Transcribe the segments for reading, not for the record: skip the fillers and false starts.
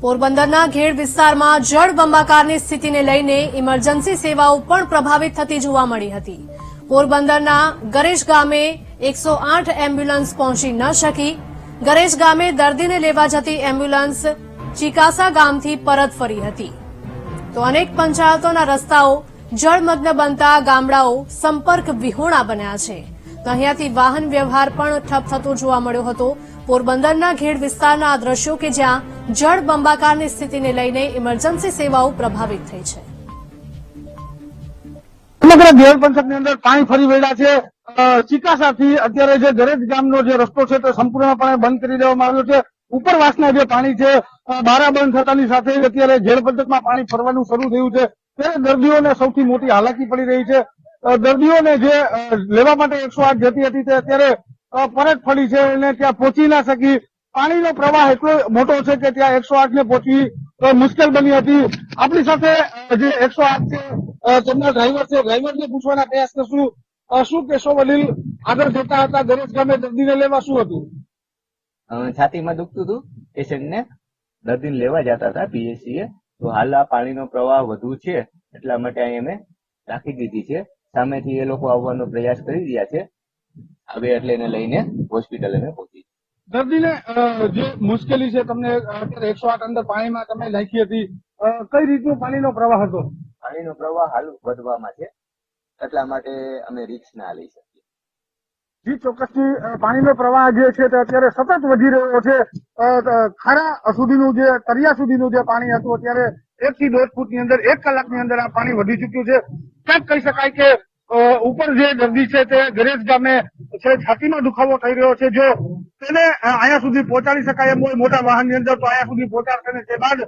પોરબંદરના ઘેડ વિસ્તારમાં જળબંબાકારની સ્થિતિને લઈને ઇમરજન્સી સેવાઓ પણ પ્રભાવિત થતી જોવા મળી હતી. પોરબંદરના ગરેજ ગામે 108 એમ્બ્યુલન્સ પહોંચી ન શકી. ગરેજ ગામે દર્દીને લેવા જતી એમ્બ્યુલન્સ ચીકાસા ગામથી પરત ફરી હતી. તો અનેક પંચાયતોના રસ્તાઓ જળમગ્ન બનતા ગામડાઓ સંપર્ક વિહોણા બન્યા છે. તો અહીંયાથી વાહન વ્યવહાર પણ ઠપ થતો જોવા મળ્યો હતો. પોરબંદરના ઘેડ વિસ્તારના આ દ્રશ્યો કે જ્યાં જળબંબાકારની સ્થિતિને લઈને ઇમરજન્સી સેવાઓ પ્રભાવિત થઈ છે. સમગ્ર ઘેડ પંથકની અંદર પાણી ફરી વળ્યા છે. ચીકાસાથી અત્યારે જે ગરેજ ગામનો જે રસ્તો છે તે સંપૂર્ણપણે બંધ કરી દેવામાં આવ્યો છે. ઉપરવાસના જે પાણી છે બારા બંધ થતાની સાથે અત્યારે ઘેડ પંથકમાં પાણી ફરવાનું શરૂ થયું છે. ત્યારે દર્દીઓને સૌથી મોટી હાલાકી પડી રહી છે. દર્દીઓને જે લેવા માટે 108 જતી હતી તે અત્યારે પરત ફરી છે અને ત્યાં પહોંચી ના શકી. પાણીનો પ્રવાહ એટલો મોટો છે કે ત્યાં 108 ને પહોંચવી મુશ્કેલ બની હતી. આપણી સાથે જે 108 છે તેમના ડ્રાઈવર છે, ડ્રાઈવરને પૂછવાના પ્રયાસ કરશું. શું કહેશો વડીલ? આગળ જતા હતા ગરેજ ગામે દર્દીને લેવા, શું હતું? છાતીમાં દુખતું હતું, પેશન્ટને દર્દીને લેવા જતા હતા પીએચસીએ. તો હાલ આ પાણીનો પ્રવાહ વધુ છે એટલા માટે અહીં અમે રાખી દીધી છે. સામેથી એ લોકો આવવાનો પ્રયાસ કરી રહ્યા છે. હવે એટલે એને લઈને હોસ્પિટલ અમે પહોંચી. દર્દીને જે મુશ્કેલી છે તમને અત્યારે 108 અંદર પાણીમાં તમે નાખી હતી, કઈ રીતનો પાણીનો પ્રવાહ હતો? પાણીનો પ્રવાહ હાલ વધવામાં છે એટલા માટે અમે રિસ્ક ના લઈ શકીએ. જી ચોક્કસથી પાણીનો પ્રવાહ જે છે તે અત્યારે સતત વધી રહ્યો છે. ખાડા સુધીનું જે તળિયા સુધીનું જે પાણી હતું અત્યારે 1 થી 1.5 ફૂટની અંદર 1 કલાકની અંદર આ પાણી વધી ચુક્યું છે. ક્યાંક કહી શકાય કે ઉપર જે દર્દી છે તે ગરેજ ગામે છે, છાતીમાં દુખાવો થઈ રહ્યો છે. જો તેને અહીંયા સુધી પહોંચાડી શકાય એમ હોય મોટા વાહનની અંદર તો અહીંયા સુધી પહોંચાડશે ને તે બાદ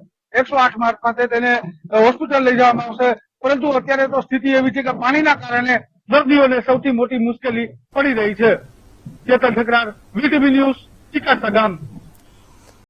108 મારફતે તેને હોસ્પિટલ લઈ જવામાં આવશે. પરંતુ અત્યારે તો સ્થિતિ એવી છે કે પાણીના કારણે દર્દીઓને સૌથી મોટી મુશ્કેલી પડી રહી છે. ચેતન ઠકરાર, વીટીવી ન્યૂઝ, ચીકાસા ગામ.